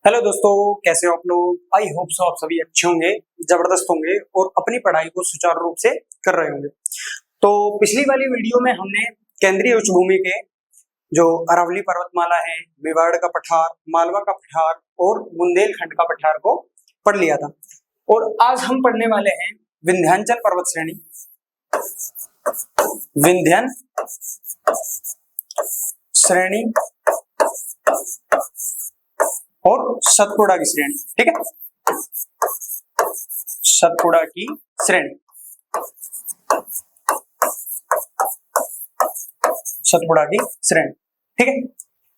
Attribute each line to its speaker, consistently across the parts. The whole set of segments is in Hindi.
Speaker 1: हेलो दोस्तों, कैसे हो आप लोग। आई होप सो आप सभी अच्छे होंगे, जबरदस्त होंगे और अपनी पढ़ाई को सुचारू रूप से कर रहे होंगे। तो पिछली वाली वीडियो में हमने केंद्रीय उच्च भूमि के जो अरावली पर्वतमाला है, मेवाड़ का पठार, मालवा का पठार और बुंदेलखंड का पठार को पढ़ लिया था। और आज हम पढ़ने वाले हैं विंध्याचल पर्वत श्रेणी, विंध्यन श्रेणी और सतपुड़ा की श्रेणी। ठीक है, सतपुड़ा की श्रेणी, सतपुड़ा की श्रेणी। ठीक है,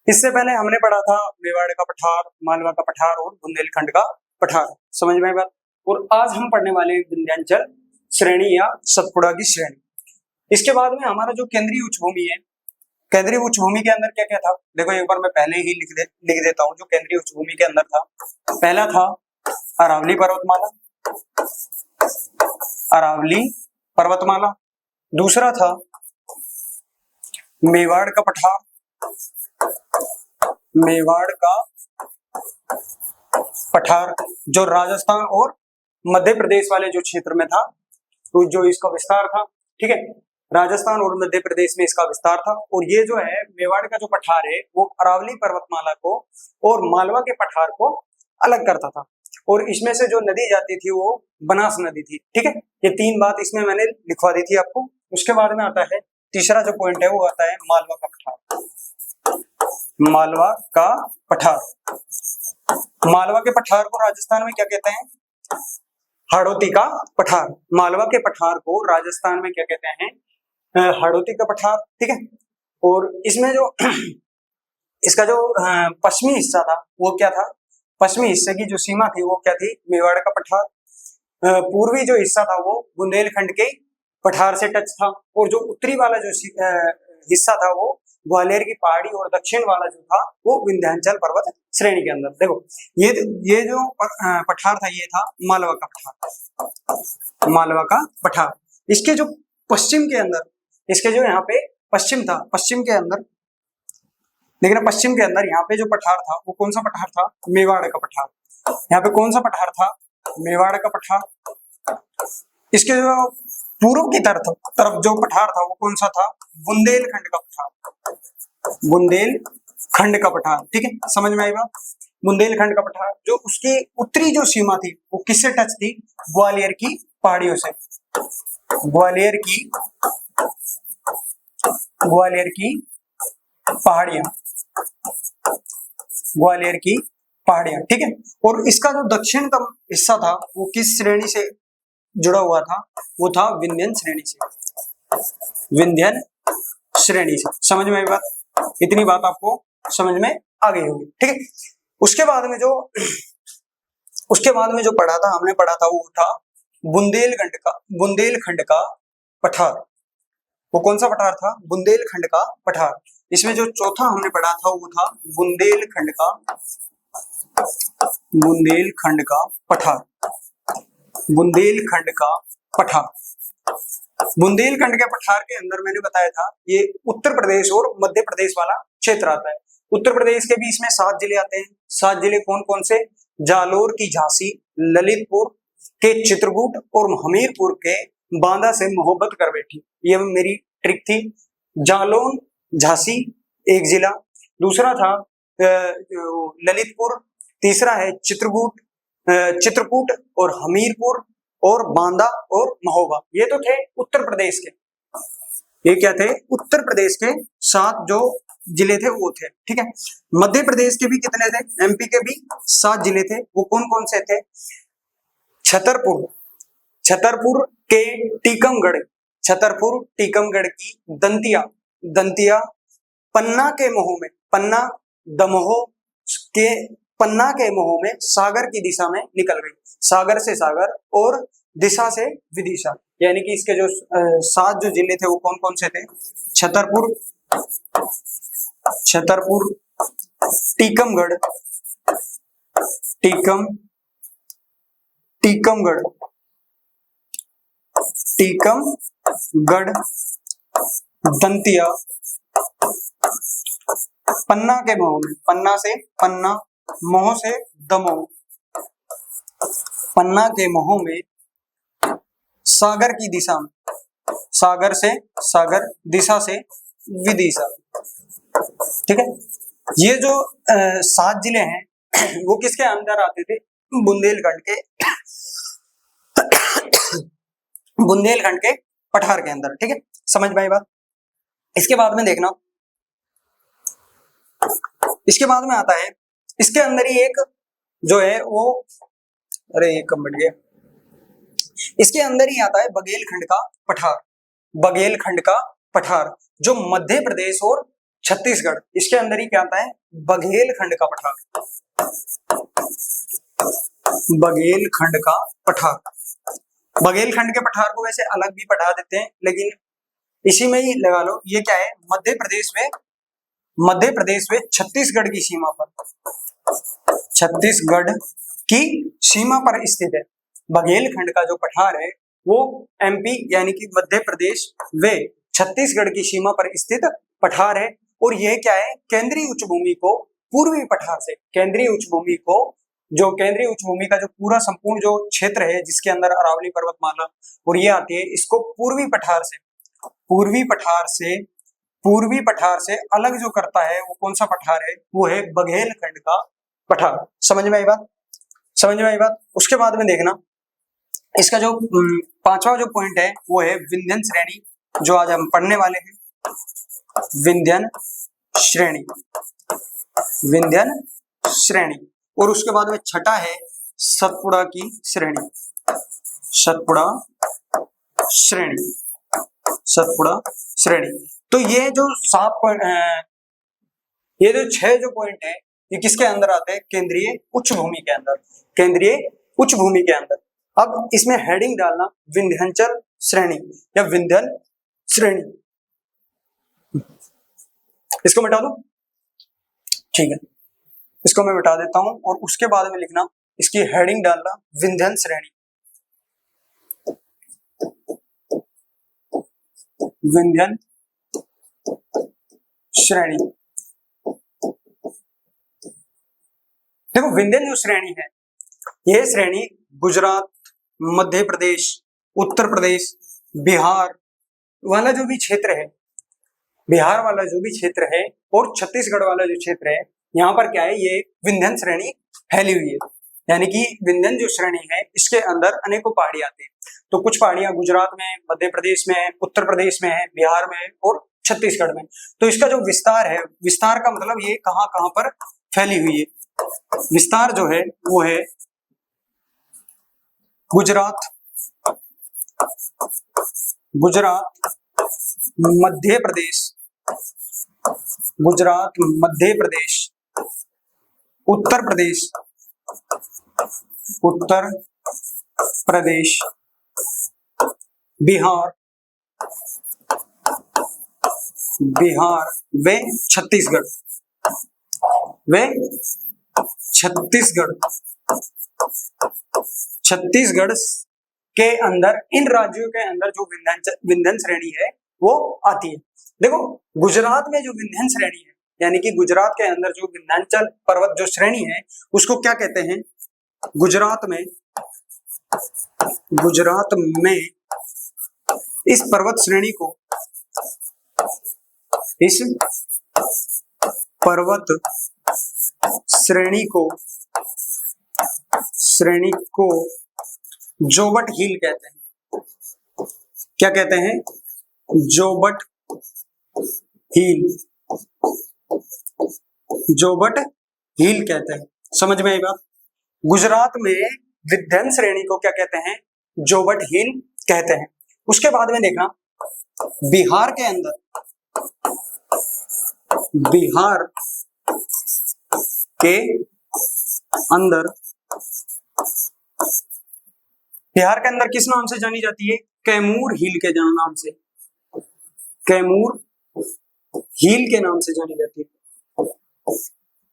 Speaker 1: इससे पहले हमने पढ़ा था मेवाड़ का पठार, मालवा का पठार और बुंदेलखंड का पठार। समझ में आई बात। और आज हम पढ़ने वाले हैं विंध्याचल श्रेणी या सतपुड़ा की श्रेणी। इसके बाद में हमारा जो केंद्रीय उच्च भूमि है, केंद्रीय उच्च भूमि के अंदर क्या क्या था, देखो एक बार मैं पहले ही लिख देता हूं जो केंद्रीय उच्च भूमि के अंदर था। पहला था अरावली पर्वतमाला, अरावली पर्वतमाला। दूसरा था मेवाड़ का पठार, मेवाड़ का पठार जो राजस्थान और मध्य प्रदेश वाले जो क्षेत्र में था, तो जो इसका विस्तार था। ठीक है, राजस्थान और मध्य प्रदेश में इसका विस्तार था। और ये जो है मेवाड़ का जो पठार है वो अरावली पर्वतमाला को और मालवा के पठार को अलग करता था। और इसमें से जो नदी जाती थी वो बनास नदी थी। ठीक है, ये तीन बात इसमें मैंने लिखवा दी थी आपको। उसके बाद में आता है तीसरा जो पॉइंट है वो आता है मालवा का पठार, मालवा का पठार। मालवा के पठार को राजस्थान में क्या कहते हैं? हाड़ौती का पठार। मालवा के पठार को राजस्थान में क्या कहते हैं? हाड़ौती का पठार। ठीक है, और इसमें जो इसका जो पश्चिमी हिस्सा था वो क्या था? पश्चिमी हिस्से की जो सीमा थी वो क्या थी? मेवाड़ का पठार। पूर्वी जो हिस्सा था वो बुंदेलखंड के पठार से टच था। और जो उत्तरी वाला जो हिस्सा था वो ग्वालियर की पहाड़ी और दक्षिण वाला जो था वो विंध्याचल पर्वत श्रेणी के अंदर। देखो ये जो पठार था ये था मालवा का पठार, मालवा का पठार। इसके जो पश्चिम के अंदर, इसके जो यहाँ पे पश्चिम था, पश्चिम के अंदर, लेकिन पश्चिम के अंदर यहाँ पे जो पठार था वो कौन सा पठार था? मेवाड़ का पठार। यहाँ पे कौन सा पठार था? मेवाड़ का पठार। इसके जो पूर्व की तरफ जो पठार था वो कौन सा था? बुंदेलखंड का पठार, बुंदेलखंड का पठार। ठीक है, समझ में आई बात। बुंदेलखंड का पठार जो उसकी उत्तरी जो सीमा थी वो किससे टच थी? ग्वालियर की पहाड़ियों से, ग्वालियर की पहाड़ियां, ग्वालियर की पहाड़ियां। ठीक है, और इसका जो दक्षिण का हिस्सा था वो किस श्रेणी से जुड़ा हुआ था? वो था विंध्यन श्रेणी से, विंध्यन श्रेणी से। समझ में आई बात। इतनी बात आपको समझ में आ गई होगी। ठीक है, उसके बाद में जो पढ़ा था, हमने पढ़ा था वो था बुंदेलखंड का पठार। वो कौन सा पठार था? बुंदेलखंड का पठार। इसमें जो चौथा हमने पढ़ा था वो था बुंदेलखंड का पठार, बुंदेलखंड का पठार। बुंदेलखंड के पठार के अंदर मैंने बताया था ये उत्तर प्रदेश और मध्य प्रदेश वाला क्षेत्र आता है। उत्तर प्रदेश के बीच में 7 जिले आते हैं। 7 जिले कौन कौन से? जालोर की झांसी, ललितपुर के चित्रकूट और हमीरपुर के बांदा से मोहब्बत कर बैठी। ये मेरी ट्रिक थी। जालौन झांसी एक जिला, दूसरा था ललितपुर, तीसरा है चित्रकूट और हमीरपुर और बांदा और महोबा। ये तो थे उत्तर प्रदेश के। ये क्या थे? उत्तर प्रदेश के 7 जो जिले थे वो थे। ठीक है, मध्य प्रदेश के भी कितने थे? एमपी के भी 7 जिले थे। वो कौन कौन से थे? छतरपुर के टीकमगढ़, छतरपुर टीकमगढ़ की दंतिया, पन्ना के मोह में, पन्ना के मोह में सागर की दिशा में निकल गई। सागर से सागर और दिशा से विदिशा। यानी कि इसके जो 7 जो जिले थे वो कौन कौन से थे? छतरपुर, टीकमगढ़, दंतिया, पन्ना के मोह में, पन्ना से पन्ना मोह से दमोह, पन्ना के मोह में, सागर की दिशा में, सागर से सागर, दिशा से विदिशा। ठीक है, ये जो 7 जिले हैं वो किसके अंदर आते थे? बुंदेलखंड के बुंदेलखंड के पठार के अंदर। ठीक है, समझ में आई बात। इसके बाद में देखना, इसके बाद में आता है, इसके अंदर ही एक जो है वो, अरे एक कम बढ़ गया, इसके अंदर ही आता है बघेलखंड का पठार, बघेलखंड का पठार जो मध्य प्रदेश और छत्तीसगढ़, इसके अंदर ही क्या आता है? बघेलखंड का पठार, बघेलखंड का पठार। बघेलखंड के पठार को वैसे अलग भी पढ़ा देते हैं, लेकिन इसी में ही लगा लो। ये क्या है? मध्य प्रदेश में छत्तीसगढ़ की सीमा पर, छत्तीसगढ़ की सीमा पर स्थित है। बघेलखंड का जो पठार है वो एमपी यानी कि मध्य प्रदेश व छत्तीसगढ़ की सीमा पर स्थित पठार है। और यह क्या है? केंद्रीय उच्च भूमि को पूर्वी पठार से, केंद्रीय उच्च भूमि को, जो केंद्रीय उच्च भूमि का जो पूरा संपूर्ण जो क्षेत्र है जिसके अंदर अरावली पर्वतमाला और ये आती है, इसको पूर्वी पठार से, पूर्वी पठार से अलग जो करता है वो कौन सा पठार है? वो है बघेलखंड का पठार। समझ में आई बात? समझ में आई बात। उसके बाद में देखना, इसका जो 5वां जो पॉइंट है वो है विंध्यन श्रेणी, जो आज हम पढ़ने वाले हैं। विंध्यन श्रेणी, विंध्यन श्रेणी। और उसके बाद में छठा है सतपुड़ा की श्रेणी, सतपुड़ा श्रेणी, सतपुड़ा श्रेणी। तो ये जो 6 जो पॉइंट है ये किसके अंदर आते हैं? केंद्रीय उच्च भूमि के अंदर, केंद्रीय उच्च भूमि के अंदर। अब इसमें हेडिंग डालना विंध्याचल श्रेणी या विंध्यन श्रेणी। इसको मिटा दो, ठीक है, इसको मैं मिटा देता हूं। और उसके बाद में लिखना, इसकी हेडिंग डालना विंध्यन श्रेणी, विंध्यन श्रेणी। देखो विंध्यन जो श्रेणी है, यह श्रेणी गुजरात, मध्य प्रदेश, उत्तर प्रदेश, बिहार वाला जो भी क्षेत्र है, बिहार वाला जो भी क्षेत्र है और छत्तीसगढ़ वाला जो क्षेत्र है, यहाँ पर क्या है? ये विंध्यन श्रेणी फैली हुई है। यानी कि विंध्यन जो श्रेणी है इसके अंदर अनेकों पहाड़ी आती है। तो कुछ पहाड़ियां गुजरात में, मध्य प्रदेश में, उत्तर प्रदेश में है, बिहार में और छत्तीसगढ़ में। तो इसका जो विस्तार है, विस्तार का मतलब ये कहाँ कहाँ पर फैली हुई है। विस्तार जो है वो है गुजरात, मध्य प्रदेश, गुजरात, मध्य प्रदेश, उत्तर प्रदेश, बिहार व छत्तीसगढ़, छत्तीसगढ़ के अंदर, इन राज्यों के अंदर जो विंध्यन श्रेणी है वो आती है। देखो गुजरात में जो विंध्यन श्रेणी है, यानी कि गुजरात के अंदर जो विंध्याचल पर्वत जो श्रेणी है उसको क्या कहते हैं? गुजरात में इस पर्वत श्रेणी को, इस पर्वत श्रेणी को जोबट हिल कहते हैं। क्या कहते हैं? जोबट हिल कहते हैं। समझ में आई बात? गुजरात में विंध्यन श्रेणी को क्या कहते हैं? जोबट हिल कहते हैं। उसके बाद में देखना, बिहार के अंदर किस नाम से जानी जाती है? कैमूर हिल के नाम से, कैमूर हिल के नाम से जानी जाती है।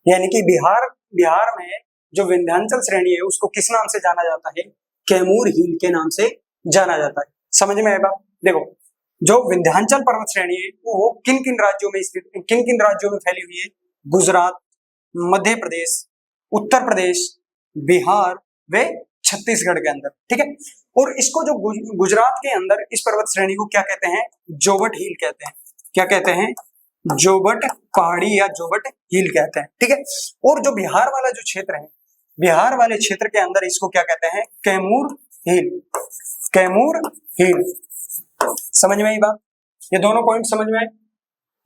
Speaker 1: यानी कि बिहार में जो विंध्याचल श्रेणी है उसको किस नाम से जाना जाता है? कैमूर हिल के नाम से जाना जाता है। समझ में आएगा? देखो जो विंध्याचल पर्वत श्रेणी है वो किन किन राज्यों में स्थित, किन किन राज्यों में फैली हुई है? गुजरात, मध्य प्रदेश, उत्तर प्रदेश, बिहार व छत्तीसगढ़ के अंदर, ठीक है। और इसको जो गुजरात के अंदर इस पर्वत श्रेणी को क्या कहते हैं, जोवट हिल कहते हैं। क्या कहते हैं, जोवट पहाड़ी या जोवट हिल कहते हैं, ठीक है। और जो बिहार वाला जो क्षेत्र है, बिहार वाले क्षेत्र के अंदर इसको क्या कहते हैं, कैमूर हिल, कैमूर हिल। समझ में आई बात, ये दोनों पॉइंट समझ में आए।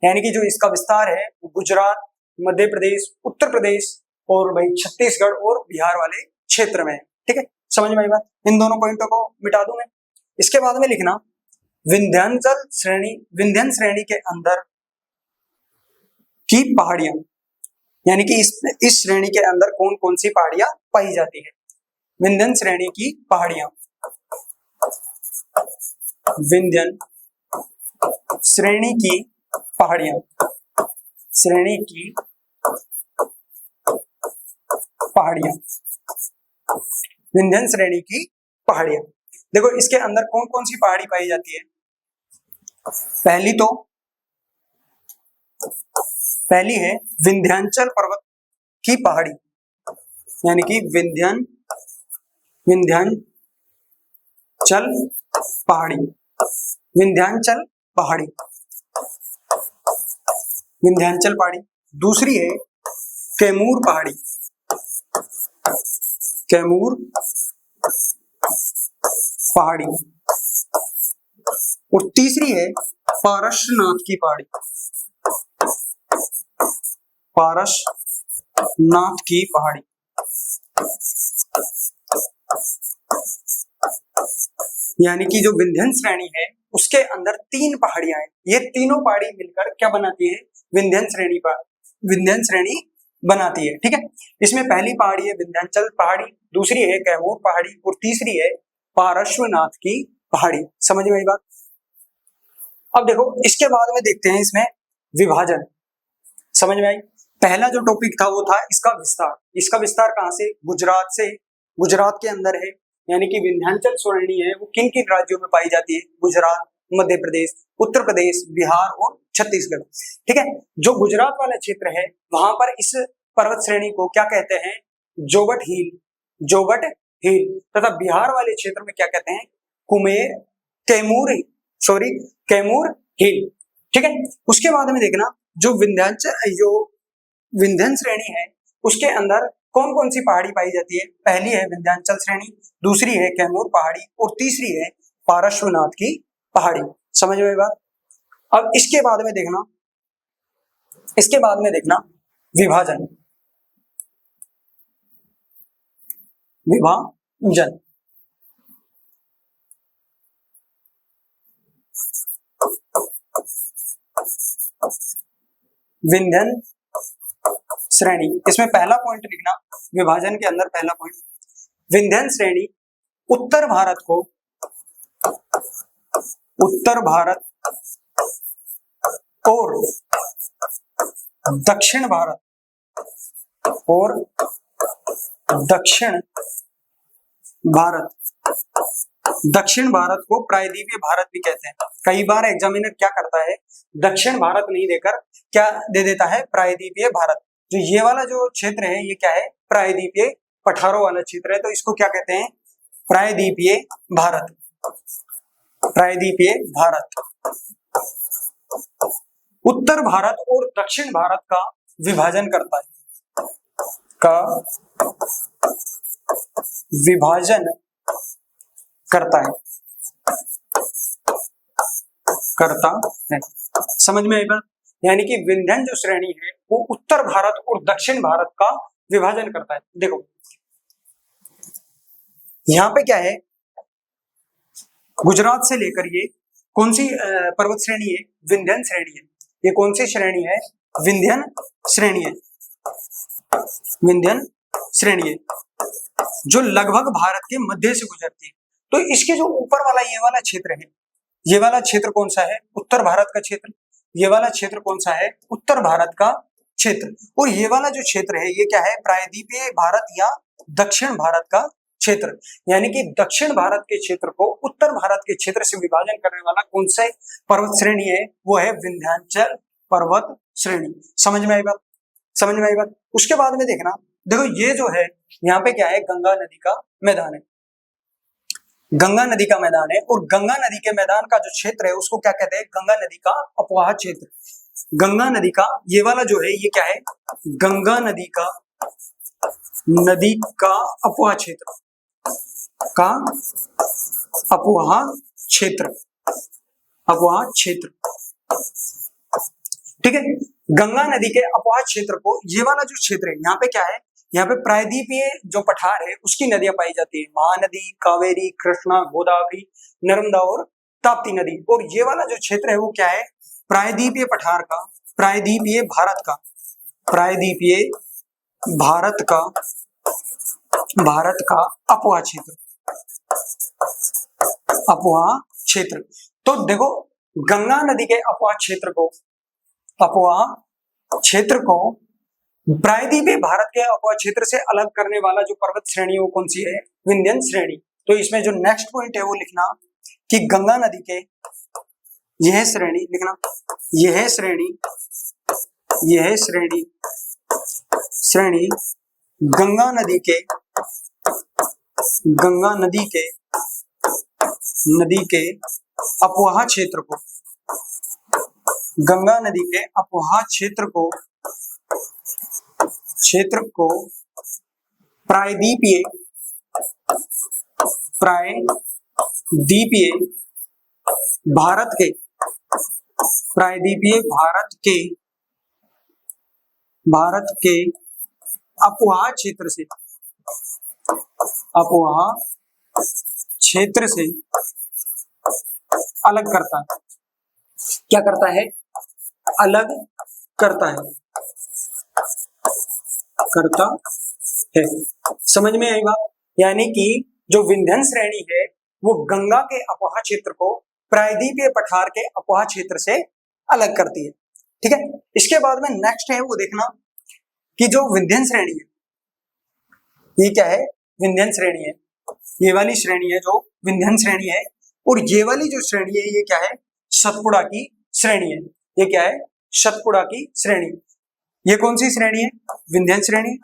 Speaker 1: यानी कि जो इसका विस्तार है गुजरात, मध्य प्रदेश, उत्तर प्रदेश और भाई छत्तीसगढ़ और बिहार वाले क्षेत्र में, ठीक है। समझ में आई बात, इन दोनों पॉइंटों को मिटा दूं मैं। इसके बाद में लिखना विंध्याचल श्रेणी, विंध्यन श्रेणी के अंदर की पहाड़ियां, यानी कि इस श्रेणी के अंदर कौन कौन सी पहाड़ियां पाई जाती है। विंध्यन श्रेणी की पहाड़ियां, विंध्यन श्रेणी की पहाड़ियां, श्रेणी की पहाड़ियां, विंध्यन श्रेणी की पहाड़ियां। देखो इसके अंदर कौन कौन सी पहाड़ी पाई जाती है। पहली है विंध्याचल पर्वत की पहाड़ी, यानी कि विंध्याचल पहाड़ी, विंध्याचल पहाड़ी, विंध्याचल पहाड़ी। दूसरी है कैमूर पहाड़ी, कैमूर पहाड़ी। और तीसरी है पारसनाथ की पहाड़ी, पारसनाथ की पहाड़ी। यानी कि जो विंध्यन श्रेणी है उसके अंदर 3 पहाड़ियां हैं, ये तीनों पहाड़ी मिलकर क्या बनाती है, विंध्यन श्रेणी पर, विंध्यन श्रेणी बनाती है, ठीक है। इसमें पहली पहाड़ी है विंध्याचल पहाड़ी, दूसरी है कैमूर पहाड़ी और तीसरी है पारश्वनाथ की पहाड़ी। समझ में आई बात। अब देखो इसके बाद में देखते हैं इसमें विभाजन। समझ में आई। पहला जो टॉपिक था वो था इसका विस्तार। इसका विस्तार कहां से, गुजरात से, गुजरात के अंदर है। यानी कि विंध्याचल श्रेणी है वो किन किन राज्यों में पाई जाती है, गुजरात, मध्य प्रदेश, उत्तर प्रदेश, बिहार और छत्तीसगढ़, ठीक है। जो गुजरात वाला क्षेत्र है वहां पर इस पर्वत श्रेणी को क्या कहते हैं, जोवट हिल, जोवट हिल। तथा बिहार वाले क्षेत्र में क्या कहते हैं, कैमूर, सॉरी कैमूर हिल, ठीक है। उसके बाद में देखना जो विंध्यन श्रेणी है उसके अंदर कौन कौन सी पहाड़ी पाई जाती है। पहली है विंध्याचल श्रेणी, दूसरी है कैमूर पहाड़ी और तीसरी है पारश्वनाथ की पहाड़ी। समझ में बात। अब इसके बाद में देखना, इसके बाद में देखना विभाजन, विभाजन। विंध्यन श्रेणी, इसमें पहला पॉइंट लिखना विभाजन के अंदर, पहला पॉइंट विंध्यन श्रेणी उत्तर भारत को, उत्तर भारत और दक्षिण भारत और दक्षिण भारत, दक्षिण भारत को प्रायद्वीपीय भारत भी कहते हैं। कई बार एग्जामिनर क्या करता है, दक्षिण भारत नहीं देकर क्या दे देता है, प्रायद्वीपीय भारत। जो ये वाला जो क्षेत्र है ये क्या है, प्रायद्वीपीय पठारों वाला क्षेत्र है, तो इसको क्या कहते हैं, प्रायद्वीपीय भारत, प्रायद्वीपीय भारत। उत्तर भारत और दक्षिण भारत का विभाजन करता है, का विभाजन करता है, करता है। समझ में आई बात। यानी कि विंध्यन जो श्रेणी है वो उत्तर भारत और दक्षिण भारत का विभाजन करता है। देखो यहां पे क्या है, गुजरात से लेकर ये कौन सी पर्वत श्रेणी है, विंध्यन श्रेणी है। ये कौन सी श्रेणी है, विंध्यन श्रेणी है, विंध्यन श्रेणी है जो लगभग भारत के मध्य से गुजरती है। तो इसके जो ऊपर वाला ये वाला क्षेत्र है, ये वाला क्षेत्र कौन सा है, उत्तर भारत का क्षेत्र। ये वाला क्षेत्र कौन सा है, उत्तर भारत का क्षेत्र। और ये वाला जो क्षेत्र है ये क्या है, प्रायद्वीपीय भारत या दक्षिण भारत का क्षेत्र। यानी कि दक्षिण भारत के क्षेत्र को उत्तर भारत के क्षेत्र से विभाजन करने वाला कौन सा पर्वत श्रेणी है, वो है विंध्याचल पर्वत श्रेणी। समझ में आई बात, समझ में आई बात। उसके बाद में देखना देखो ये जो है यहाँ पे क्या है, गंगा नदी का मैदान है, गंगा नदी का मैदान है। और गंगा नदी के मैदान का जो क्षेत्र है उसको क्या कहते हैं, गंगा नदी का अपवाह क्षेत्र। गंगा नदी का ये वाला जो है ये क्या है, गंगा नदी का अपवाह क्षेत्र का अपवाह क्षेत्र, अपवाह क्षेत्र, ठीक है। गंगा नदी के अपवाह क्षेत्र को, ये वाला जो क्षेत्र है यहाँ पे क्या है, यहाँ पे प्रायद्वीपीय जो पठार है उसकी नदियां पाई जाती है, महानदी, कावेरी, कृष्णा, गोदावरी, नर्मदा और ताप्ती नदी। और ये वाला जो क्षेत्र है वो क्या है, प्रायद्वीपीय पठार का, प्रायद्वीपीय भारत का, प्रायद्वीपीय भारत का अपवाह क्षेत्र, अपवाह क्षेत्र। तो देखो गंगा नदी के अपवाह क्षेत्र को प्रायद्वीपीय भारत के अपवाह क्षेत्र से अलग करने वाला जो पर्वत श्रेणी है वो कौन सी है, विंध्यन श्रेणी। तो इसमें जो नेक्स्ट पॉइंट है वो लिखना कि गंगा नदी के यह श्रेणी लिखना, यह श्रेणी गंगा नदी के अपवाह क्षेत्र को, गंगा नदी के अपवाह क्षेत्र को प्रायद्वीपीय भारत के, प्रायद्वीपीय भारत के अपवाह क्षेत्र से अलग करता है। क्या करता है, अलग करता है। समझ में आई बात? यानी कि जो विंध्यन श्रेणी है वो गंगा के अपवाह क्षेत्र को प्रायद्वीपीय पठार के अपवाह क्षेत्र से अलग करती है, ठीक है। इसके बाद में नेक्स्ट है वो देखना कि जो विंध्यन श्रेणी है ये क्या है, विंध्यन श्रेणी है, ये वाली श्रेणी है जो विंध्यन श्रेणी है। और ये वाली जो श्रेणी है ये क्या है, सतपुड़ा की श्रेणी है। ये क्या है, सतपुड़ा की श्रेणी। ये कौन सी श्रेणी है, विंध्यन श्रेणी,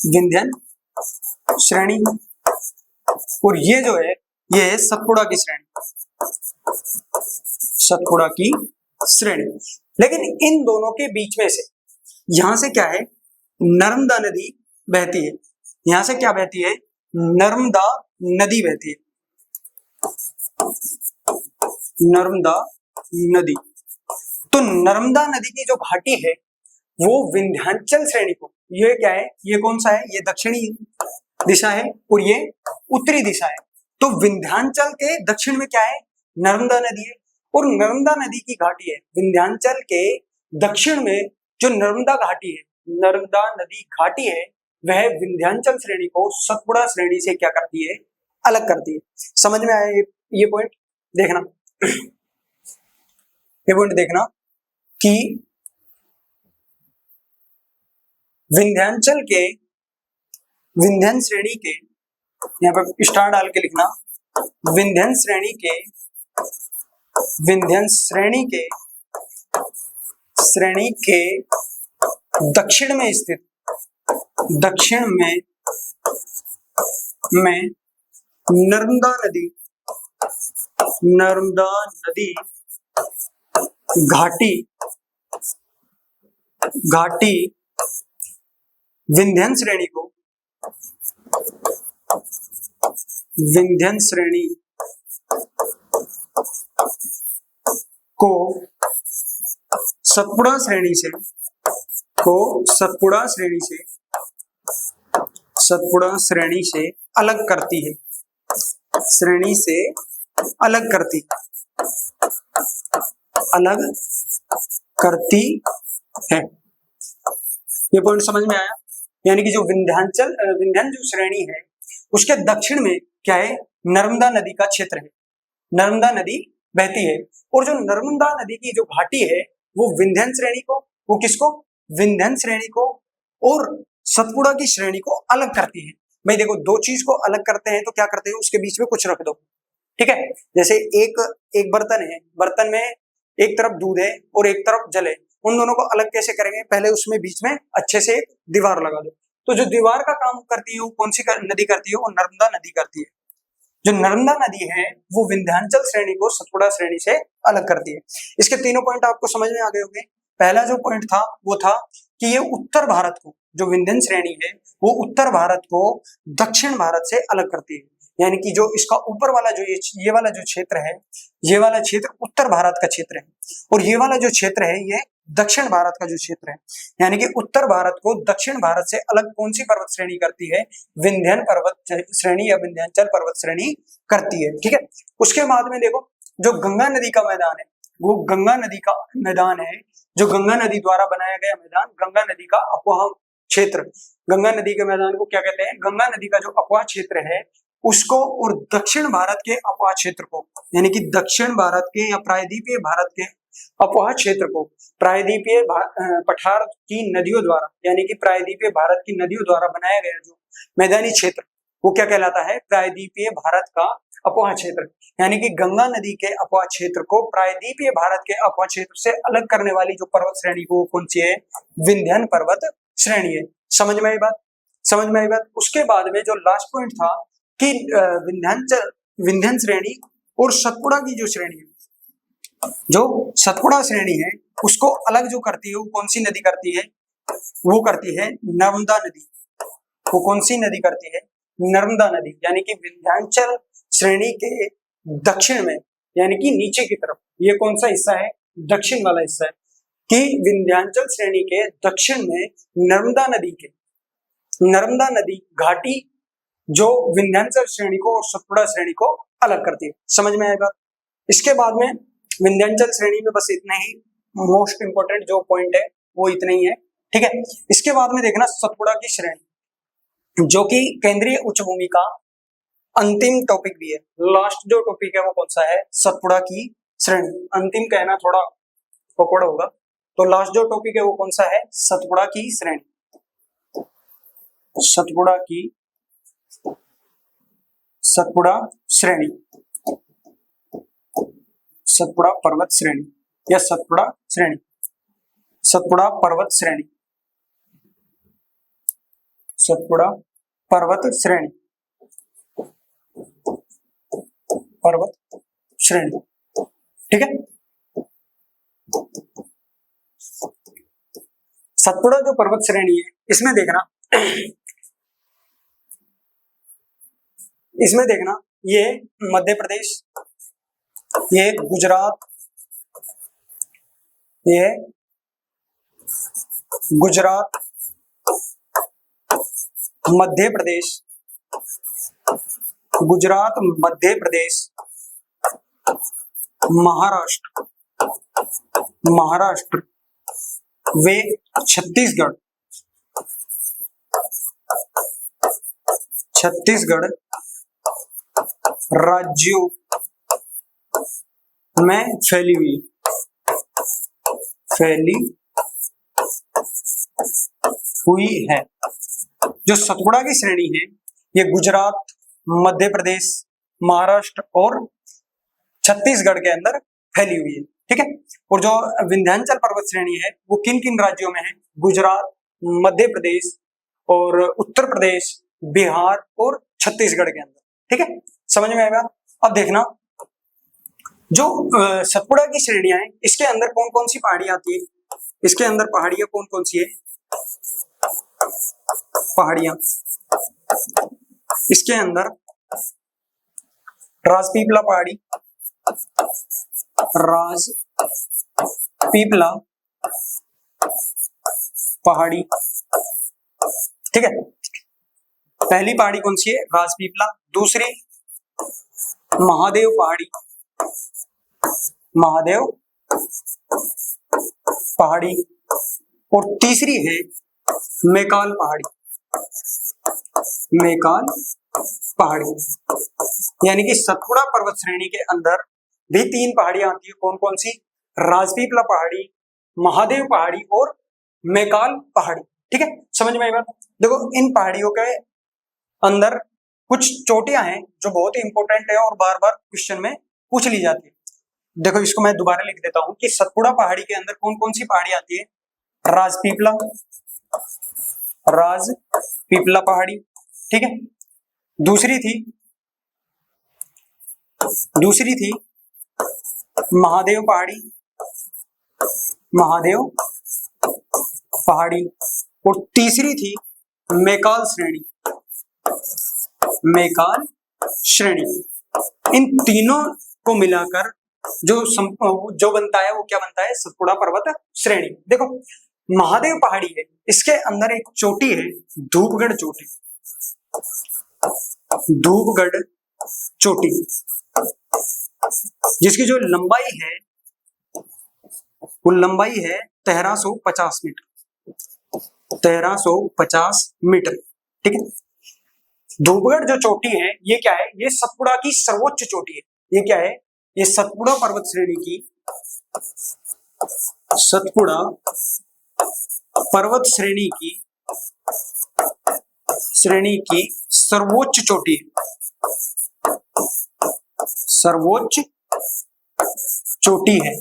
Speaker 1: विंध्यन श्रेणी। और ये जो है ये है सतपुड़ा की श्रेणी, सतपुड़ा की श्रेणी। लेकिन इन दोनों के बीच में से यहां से क्या है, नर्मदा नदी बहती है। यहां से क्या बहती है, नर्मदा नदी बहती है, नर्मदा नदी। तो नर्मदा नदी की जो घाटी है वो विंध्याचल श्रेणी को, ये क्या है, ये कौन सा है, ये दक्षिणी दिशा है और ये उत्तरी दिशा है। तो विंध्याचल के दक्षिण में क्या है, नर्मदा नदी है। और नर्मदा नदी की घाटी है, विंध्याचल के दक्षिण में जो नर्मदा घाटी है, नर्मदा नदी घाटी है, वह विंध्याचल श्रेणी को सतपुड़ा श्रेणी से क्या करती है, अलग करती है। समझ में आया ये पॉइंट? देखना ये पॉइंट देखना कि विंध्याचल के, विंध्यन श्रेणी के, यहाँ पर स्टार डाल के लिखना, विंध्यन श्रेणी के दक्षिण में स्थित, दक्षिण में नर्मदा नदी घाटी विंध्यन श्रेणी को सतपुड़ा श्रेणी से अलग करती है, श्रेणी से अलग करती है। ये पॉइंट समझ में आया? यानी कि जो विंध्यन जो श्रेणी है उसके दक्षिण में क्या है, नर्मदा नदी का क्षेत्र है, नर्मदा नदी बहती है। और जो नर्मदा नदी की जो घाटी है वो विंध्यन श्रेणी को, वो किसको, विंध्यन श्रेणी को और सतपुड़ा की श्रेणी को अलग करती है। भाई देखो, दो चीज को अलग करते हैं तो क्या करते हैं, उसके बीच में कुछ रख दो, ठीक है। जैसे एक बर्तन है, बर्तन में एक तरफ दूध है और एक तरफ जल है, उन दोनों को अलग कैसे करेंगे, पहले उसमें बीच में अच्छे से एक दीवार लगा दो। तो जो दीवार का काम करती है वो कौन सी नदी करती है, वो नर्मदा नदी करती है। जो नर्मदा नदी है वो विंध्याचल श्रेणी को सतपुड़ा श्रेणी से अलग करती है। इसके तीनों पॉइंट आपको समझ में आ गए होंगे। पहला जो पॉइंट था वो था कि ये उत्तर भारत को, जो विंध्यन श्रेणी है वो उत्तर भारत को दक्षिण भारत से अलग करती है, यानी कि जो इसका ऊपर वाला जो ये वाला जो क्षेत्र है, ये वाला क्षेत्र उत्तर भारत का क्षेत्र है, और ये वाला जो क्षेत्र है ये दक्षिण भारत का जो क्षेत्र है। यानी कि उत्तर भारत को दक्षिण भारत से अलग कौन सी पर्वत श्रेणी करती है, विंध्यन पर्वत श्रेणी या विंध्याचल पर्वत श्रेणी करती है। ठीक है, उसके बाद में देखो जो गंगा नदी का मैदान है, वो गंगा नदी का मैदान है, जो गंगा नदी द्वारा बनाया गया मैदान, गंगा नदी का अपवाह क्षेत्र। गंगा नदी के मैदान को क्या कहते हैं, गंगा नदी का जो अपवाह क्षेत्र है उसको, और दक्षिण भारत के अपवाह क्षेत्र को, यानी कि दक्षिण भारत के या प्रायद्वीपीय भारत के अपवाह क्षेत्र को प्रायद्वीपीय पठार की नदियों द्वारा, यानी कि प्रायद्वीपीय भारत की नदियों द्वारा बनाया गया जो मैदानी क्षेत्र, वो क्या कहलाता है, प्रायद्वीपीय भारत का अपवाह क्षेत्र। यानी कि गंगा नदी के अपवाह क्षेत्र को प्रायद्वीपीय भारत के अपवाह क्षेत्र से अलग करने वाली जो पर्वत श्रेणी को कौन सी है, विंध्यन पर्वत श्रेणी है। समझ में आई बात, समझ में आई बात। उसके बाद में जो लास्ट पॉइंट था कि विंध्यन श्रेणी और सतपुड़ा की जो श्रेणी है, जो सतपुड़ा श्रेणी है उसको अलग जो करती है वो कौन सी नदी करती है, वो करती है नर्मदा नदी। वो कौन सी नदी करती है, नर्मदा नदी। यानी कि विंध्याचल श्रेणी के दक्षिण में, यानी कि नीचे की तरफ, ये कौन सा हिस्सा है, दक्षिण वाला हिस्सा है, कि विंध्याचल श्रेणी के दक्षिण में नर्मदा नदी घाटी जो विंध्याचल श्रेणी को और सतपुड़ा श्रेणी को अलग करती है। समझ में आएगा। इसके बाद में विंध्याचल श्रेणी में बस इतना ही मोस्ट इंपोर्टेंट जो पॉइंट है वो इतना ही है। ठीक है, इसके बाद में देखना सतपुड़ा की श्रेणी, जो कि केंद्रीय उच्च भूमि का अंतिम टॉपिक भी है। लास्ट जो टॉपिक है वो कौन सा है, सतपुड़ा की श्रेणी। अंतिम कहना थोड़ा awkward होगा, तो लास्ट जो टॉपिक है वो कौन सा है, सतपुड़ा की श्रेणी। सतपुड़ा श्रेणी, सतपुड़ा पर्वत श्रेणी या सतपुड़ा श्रेणी, सतपुड़ा पर्वत श्रेणी, सतपुड़ा पर्वत श्रेणी, पर्वत श्रेणी। ठीक है, सतपुड़ा जो पर्वत श्रेणी है इसमें देखना ये मध्य प्रदेश, ये गुजरात, ये गुजरात, मध्य प्रदेश, गुजरात, मध्य प्रदेश, महाराष्ट्र वे छत्तीसगढ़ राज्यों में फैली हुई है। जो सतपुड़ा की श्रेणी है ये गुजरात, मध्य प्रदेश, महाराष्ट्र और छत्तीसगढ़ के अंदर फैली हुई है। ठीक है, और जो विंध्याचल पर्वत श्रेणी है वो किन किन राज्यों में है, गुजरात, मध्य प्रदेश और उत्तर प्रदेश, बिहार और छत्तीसगढ़ के अंदर। ठीक है, समझ में आएगा। अब देखना जो सतपुड़ा की श्रेणियां हैं इसके अंदर कौन कौन सी पहाड़ियां आती है, इसके अंदर पहाड़ियां कौन कौन सी है, पहाड़ियां इसके अंदर राजपीपला पहाड़ी, राजपीपला पहाड़ी। ठीक है, पहली पहाड़ी कौन सी है, राजपीपला। दूसरी महादेव पहाड़ी, महादेव पहाड़ी। और तीसरी है मैकाल पहाड़ी, मैकाल पहाड़ी। यानी कि सतपुड़ा पर्वत श्रेणी के अंदर भी तीन पहाड़ियां आती है, कौन कौन सी, राजपीपला पहाड़ी, महादेव पहाड़ी और मैकाल पहाड़ी। ठीक है, समझ में आई बात। देखो इन पहाड़ियों के अंदर कुछ चोटियां हैं जो बहुत ही इंपॉर्टेंट है और बार बार क्वेश्चन में पूछ ली जाती है। देखो इसको मैं दोबारा लिख देता हूं कि सतपुड़ा पहाड़ी के अंदर कौन कौन सी पहाड़ी आती है। राजपीपला, राजपीपला पहाड़ी, ठीक है। दूसरी थी महादेव पहाड़ी, महादेव पहाड़ी। और तीसरी थी मैकाल श्रेणी, मैकाल श्रेणी। इन तीनों को मिलाकर जो बनता है वो क्या बनता है, सतपुड़ा पर्वत श्रेणी। देखो महादेव पहाड़ी है, इसके अंदर एक चोटी है धूपगढ़ चोटी, धूपगढ़ चोटी, जिसकी जो लंबाई है वो लंबाई है 1350 मीटर, 1350 मीटर, ठीक है। धूपगढ़ जो चोटी है ये क्या है, ये सतपुड़ा की सर्वोच्च चोटी है। ये क्या है, ये सतपुड़ा पर्वत श्रेणी की, सतपुड़ा पर्वत श्रेणी की सर्वोच्च चोटी है, सर्वोच्च चोटी है।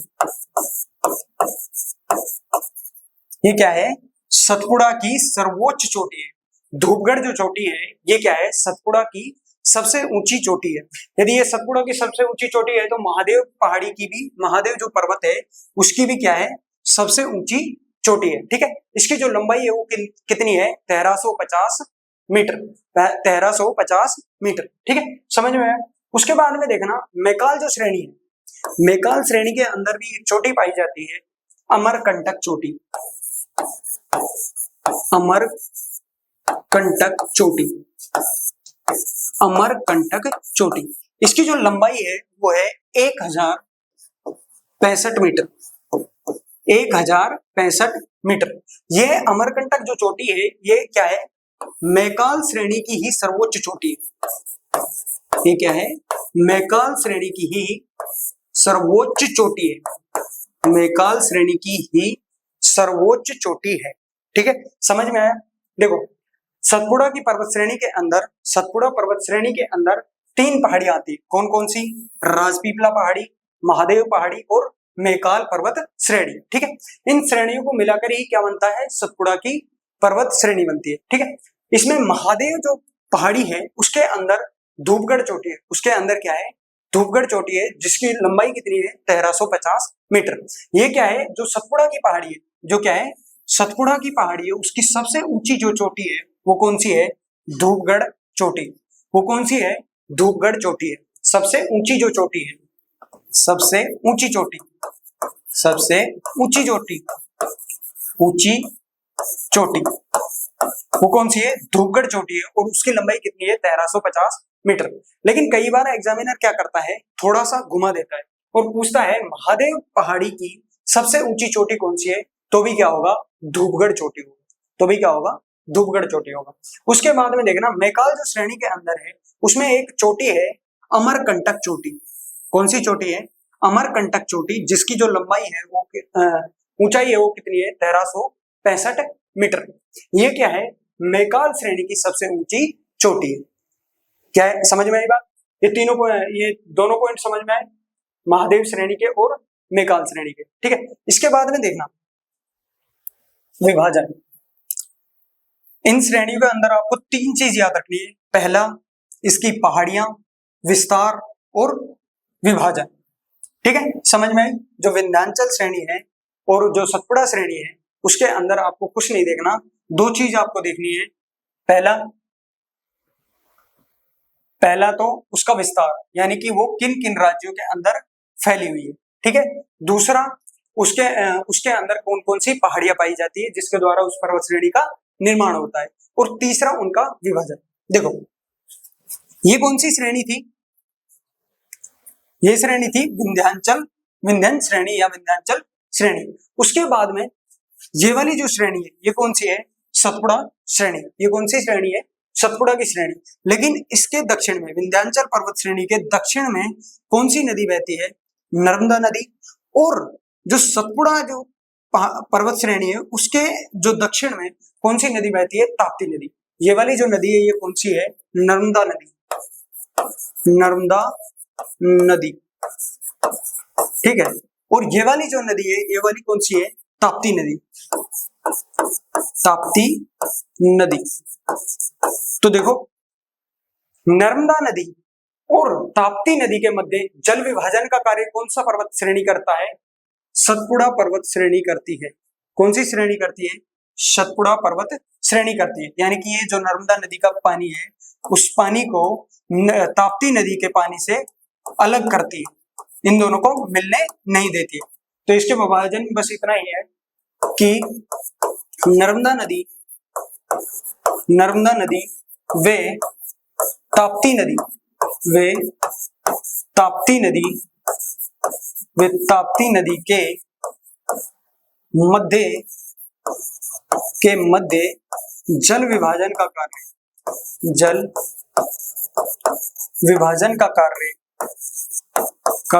Speaker 1: ये क्या है, सतपुड़ा की सर्वोच्च चोटी है। धूपगढ़ जो चोटी है ये क्या है, सतपुड़ा की सबसे ऊंची चोटी है। यदि ये सतपुड़ा की सबसे ऊंची चोटी है तो महादेव पहाड़ी की भी, महादेव जो पर्वत है उसकी भी क्या है, सबसे ऊंची चोटी है, ठीक है। इसकी जो लंबाई है वो कितनी है, 1350 मीटर, 1350 मीटर, ठीक है, समझ में आया। उसके बाद में देखना मैकाल जो श्रेणी है, मैकाल श्रेणी के अंदर भी चोटी पाई जाती है अमरकंटक चोटी, अमरकंटक चोटी, अमरकंटक चोटी। इसकी जो लंबाई है वो है 1065 मीटर, 1065 मीटर। ये अमरकंटक जो चोटी है ये क्या है, मैकाल श्रेणी की ही सर्वोच्च चोटी है। ये क्या है, मैकाल श्रेणी की ही सर्वोच्च चोटी है, मैकाल श्रेणी की ही सर्वोच्च चोटी है, ठीक है, समझ में आया। देखो सतपुड़ा की पर्वत श्रेणी के अंदर, सतपुड़ा पर्वत श्रेणी के अंदर 3 पहाड़ी आती है, कौन कौन सी, राजपीपला पहाड़ी, महादेव पहाड़ी और मैकाल पर्वत श्रेणी, ठीक है। इन श्रेणियों को मिलाकर ही क्या बनता है, सतपुड़ा की पर्वत श्रेणी बनती है, ठीक है। इसमें महादेव जो पहाड़ी है उसके अंदर धूपगढ़ चोटी है, उसके अंदर क्या है, धूपगढ़ चोटी है, जिसकी लंबाई कितनी है, 1350 मीटर। ये क्या है, जो सतपुड़ा की पहाड़ी है, जो क्या है, सतपुड़ा की पहाड़ी है उसकी सबसे ऊंची जो चोटी है वो कौन सी है, धूपगढ़ चोटी। वो कौन सी है, धूपगढ़ चोटी है, सबसे ऊंची जो चोटी है, सबसे ऊंची चोटी, सबसे ऊंची चोटी, ऊंची चोटी वो कौन सी है, धूपगढ़ चोटी है। और उसकी लंबाई कितनी है, 1350 मीटर। लेकिन कई बार एग्जामिनर क्या करता है, थोड़ा सा घुमा देता है और पूछता है महादेव पहाड़ी की सबसे ऊंची चोटी कौन सी है, तो भी क्या होगा, धूपगढ़ चोटी होगा, तो भी क्या होगा, धूपगढ़ चोटी होगा। उसके बाद में देखना मैकाल जो श्रेणी के अंदर है उसमेमें एक चोटी है अमरकंटक चोटी। कौन सी चोटी है, अमरकंटक चोटी, जिसकी जो लंबाई है वो ऊंचाई है वो कितनी है, 1365 मीटर। ये क्या है, मैकाल श्रेणी की सबसे ऊंची चोटी है। क्या है, समझ में आई बात, ये दोनों पॉइंट समझ में आए, महादेव श्रेणी के और मैकाल श्रेणी के, ठीक है। इसके बाद में देखना विभाजन। इन श्रेणियों के अंदर आपको 3 चीज याद रखनी है। पहला, इसकी पहाड़ियां, विस्तार और विभाजन, ठीक है, समझ में आई। जो विंध्याचल श्रेणी है और जो सतपुड़ा श्रेणी है उसके अंदर आपको कुछ नहीं देखना, 2 चीज आपको देखनी है। पहला तो उसका विस्तार, यानी कि वो किन किन राज्यों के अंदर फैली हुई है, ठीक है। दूसरा, उसके अंदर कौन कौन सी पहाड़ियां पाई जाती है जिसके द्वारा उस पर्वत श्रेणी का निर्माण होता है। और तीसरा, उनका विभाजन। देखो ये कौन सी श्रेणी थी, ये श्रेणी थी विंध्याचल श्रेणी या विंध्याचल श्रेणी। उसके बाद में ये वाली जो श्रेणी है ये कौन सी है, सतपुड़ा श्रेणी। ये कौन सी श्रेणी है, सतपुड़ा की श्रेणी। लेकिन इसके दक्षिण में, विंध्याचल पर्वत श्रेणी के दक्षिण में कौन सी नदी बहती है, नर्मदा नदी। और जो सतपुड़ा जो पर्वत श्रेणी है उसके जो दक्षिण में कौन सी नदी बहती है, ताप्ती नदी। ये वाली जो नदी है ये कौन सी है, नर्मदा नदी, नर्मदा नदी, ठीक है। और ये वाली जो नदी है, ये वाली कौन सी है? ताप्ती नदी, ताप्ती नदी। तो देखो, नर्मदा नदी और ताप्ती नदी के मध्य जल विभाजन का कार्य कौन सा पर्वत श्रेणी करता है? सतपुड़ा पर्वत श्रेणी करती है। कौन सी श्रेणी करती है? सतपुड़ा पर्वत श्रेणी करती है। यानी कि ये जो नर्मदा नदी का पानी है, उस पानी को ताप्ती नदी के पानी से अलग करती है, इन दोनों को मिलने नहीं देती है। तो इसके विभाजन में बस इतना ही है कि नर्मदा नदी वे ताप्ती नदी वे ताप्ती नदी वे ताप्ती नदी के मध्य जल विभाजन का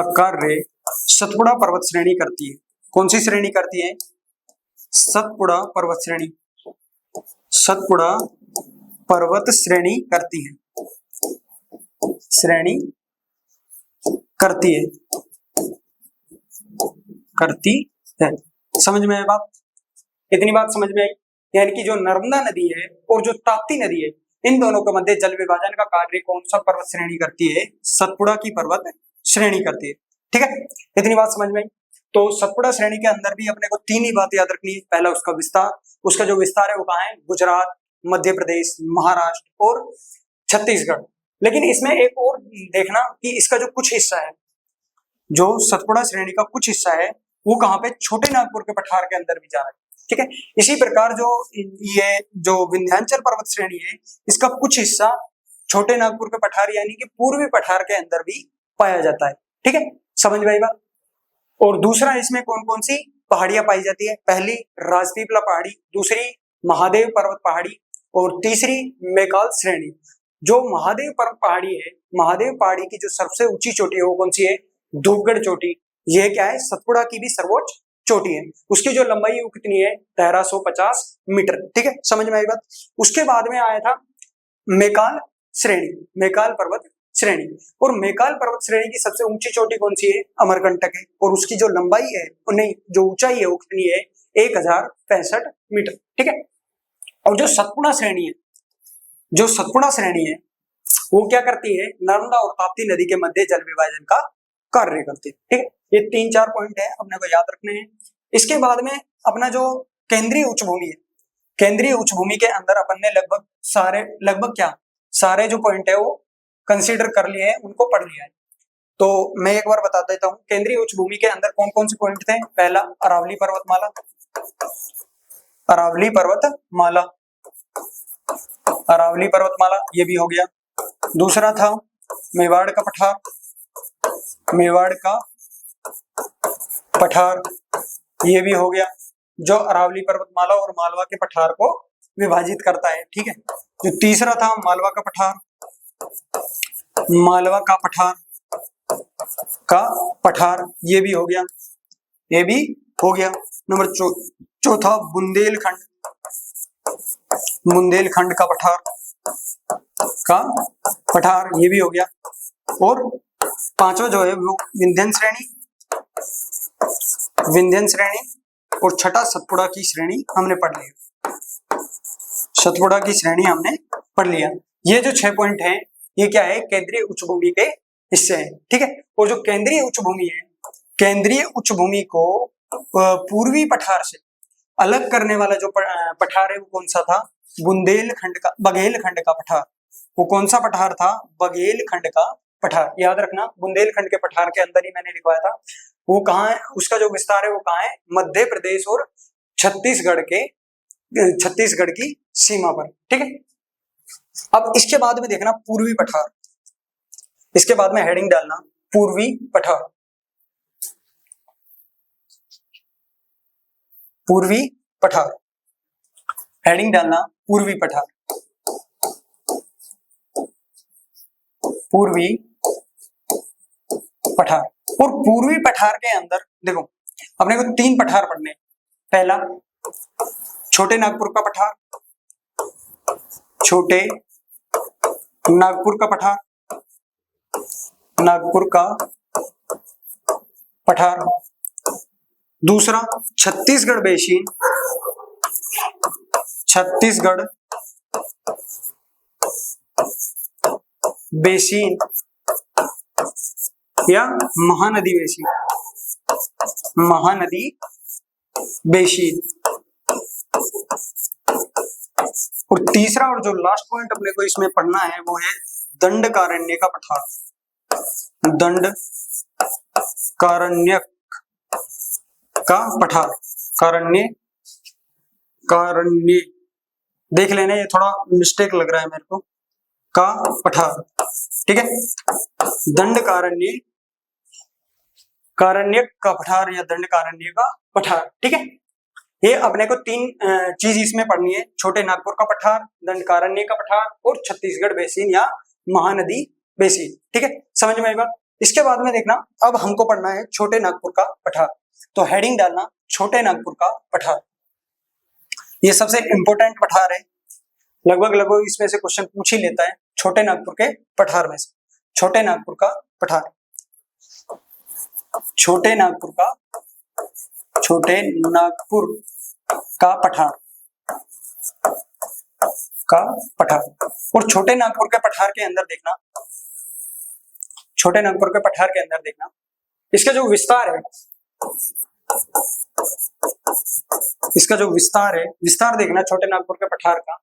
Speaker 1: कार्य सतपुड़ा पर्वत श्रेणी करती है। कौन सी श्रेणी करती है? सतपुड़ा पर्वत श्रेणी करती है। समझ में आई बात? इतनी बात समझ में आई? यानी कि जो नर्मदा नदी है और जो ताप्ती नदी है, इन दोनों के मध्य जल विभाजन का कार्य कौन सा पर्वत श्रेणी करती है? सतपुड़ा की पर्वत श्रेणी करती है। ठीक है, इतनी बात समझ में आई। तो सतपुड़ा श्रेणी के अंदर भी अपने को तीन ही बात याद रखनी है। पहला उसका विस्तार, उसका जो विस्तार है वो कहाँ है? गुजरात, मध्य प्रदेश, महाराष्ट्र और छत्तीसगढ़। लेकिन इसमें एक और देखना कि इसका जो कुछ हिस्सा है, जो सतपुड़ा श्रेणी का कुछ हिस्सा है, वो कहाँ पे? छोटे नागपुर के पठार के अंदर भी जा रहा है। ठीक है, इसी प्रकार जो विंध्याचल पर्वत श्रेणी है, इसका कुछ हिस्सा छोटे नागपुर के पठार यानी कि पूर्वी पठार के अंदर भी पाया जाता है। ठीक है, समझ में आई बात? और दूसरा, इसमें कौन कौन सी पहाड़ियां पाई जाती है? पहली राजपीपला पहाड़ी, दूसरी महादेव पर्वत पहाड़ी और तीसरी मैकाल श्रेणी। जो महादेव पर्वत पहाड़ी है, महादेव पहाड़ी की जो सबसे ऊंची चोटी है वो कौन सी है? धूपगढ़ चोटी। यह क्या है? सतपुड़ा की भी सर्वोच्च चोटी है। उसकी जो लंबाई है वो कितनी है? 1350 मीटर। ठीक है, समझ में आई बात? उसके बाद में आया था मैकाल श्रेणी, मैकाल पर्वत श्रेणी। और मैकाल पर्वत श्रेणी की सबसे ऊंची चोटी कौन सी है? अमरकंटक है। और उसकी जो लंबाई है, नहीं, जो ऊंचाई है वो कितनी है? 1065 मीटर। ठीक है, और जो सतपुड़ा श्रेणी है वो क्या करती है? नर्मदा और ताप्ती नदी के मध्य जल विभाजन का कार्य करती है। ठीक है, ये 3-4 पॉइंट है, अपने को याद रखने हैं। इसके बाद में अपना जो केंद्रीय उच्च भूमि है, केंद्रीय उच्च भूमि के अंदर अपन ने लगभग सारे जो पॉइंट है वो कंसीडर कर लिए हैं, उनको पढ़ लिया है। तो मैं एक बार बता देता हूँ, केंद्रीय उच्च भूमि के अंदर कौन कौन से पॉइंट थे? पहला, अरावली पर्वतमाला, ये भी हो गया। दूसरा था मेवाड़ का पठार, ये भी हो गया, जो अरावली पर्वतमाला और मालवा के पठार को विभाजित करता है। ठीक है, जो तीसरा था मालवा का पठार, ये भी हो गया। नंबर चौथा बुंदेलखंड का पठार, ये भी हो गया। और पांचवा जो है वो विंध्यन श्रेणी और छठा सतपुड़ा की श्रेणी हमने पढ़ लिया। ये जो 6 पॉइंट हैं, ये क्या है? केंद्रीय उच्च भूमि के हिस्से हैं। ठीक है, और जो केंद्रीय उच्च भूमि है, केंद्रीय उच्च भूमि को पूर्वी पठार से अलग करने वाला जो पठार है वो कौन सा था? बघेलखंड का पठार। वो कौन सा पठार था? बघेलखंड का पठार। याद रखना, बुंदेलखंड के पठार के अंदर ही मैंने लिखवाया था। वो कहाँ है? उसका जो विस्तार है वो कहाँ है? मध्य प्रदेश और छत्तीसगढ़ की सीमा पर। ठीक है, अब इसके बाद में देखना पूर्वी पठार। इसके बाद में हेडिंग डालना पूर्वी पठार। हेडिंग डालना पूर्वी पठार। और पूर्वी पठार के अंदर देखो, अपने को 3 पठार पढ़ने। पहला, छोटे नागपुर का पठार, पठार। दूसरा छत्तीसगढ़ बेसिन, छत्तीसगढ़ बेसिन या महानदी बेसिन, महानदी बेसिन। और तीसरा और जो लास्ट पॉइंट अपने को इसमें पढ़ना है वो है दंडकारण्य का पठार, दंडकारण्य का पठार, कारण्य, कारण्य देख लेना, ये थोड़ा मिस्टेक लग रहा है मेरे को, का पठार, ठीक है। दंडकारण्य, कारण्य का पठार या दंडकारण्य का पठार, ठीक है। ये अपने को तीन चीज इसमें पढ़नी है, छोटे नागपुर का पठार, दंडकारण्य का पठार और छत्तीसगढ़ बेसिन या महानदी बेसिन, ठीक है। समझ में आई बात। इसके बाद में देखना, अब हमको पढ़ना है छोटे नागपुर का पठार, तो हेडिंग डालना छोटे नागपुर का पठार। ये सबसे इंपॉर्टेंट पठार है, लगभग इसमें से क्वेश्चन पूछ ही लेता है छोटे नागपुर के पठार में से। छोटे नागपुर का पठार, छोटे नागपुर का, छोटे नागपुर का पठार, का पठार। और छोटे नागपुर के पठार के अंदर देखना, छोटे नागपुर के पठार के अंदर देखना, इसका जो विस्तार है, इसका जो विस्तार है, विस्तार देखना छोटे नागपुर के पठार का।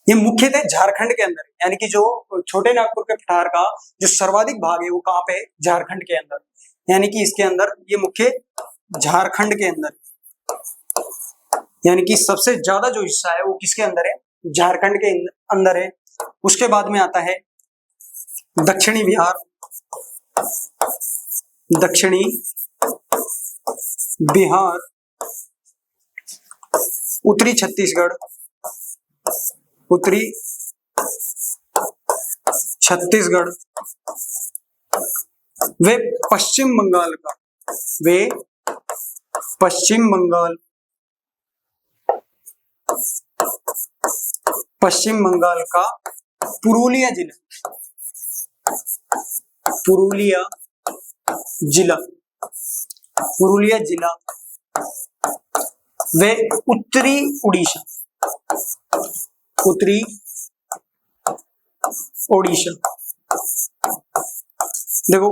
Speaker 1: ये मुख्यतः झारखंड के अंदर, यानी कि जो छोटे नागपुर के पठार का जो सर्वाधिक भाग है वो कहाँ पे, झारखंड के अंदर, यानी कि इसके अंदर ये मुख्य झारखंड के अंदर, यानी कि सबसे ज्यादा जो हिस्सा है वो किसके अंदर है, झारखंड के अंदर है। उसके बाद में आता है दक्षिणी बिहार, दक्षिणी बिहार, उत्तरी छत्तीसगढ़, उत्तरी छत्तीसगढ़, वे पश्चिम बंगाल का, वे पश्चिम बंगाल, पश्चिम बंगाल का पुरुलिया जिला, पुरुलिया जिला, पुरुलिया जिला, वे उत्तरी उड़ीसा, उत्तरी ओडिशा। देखो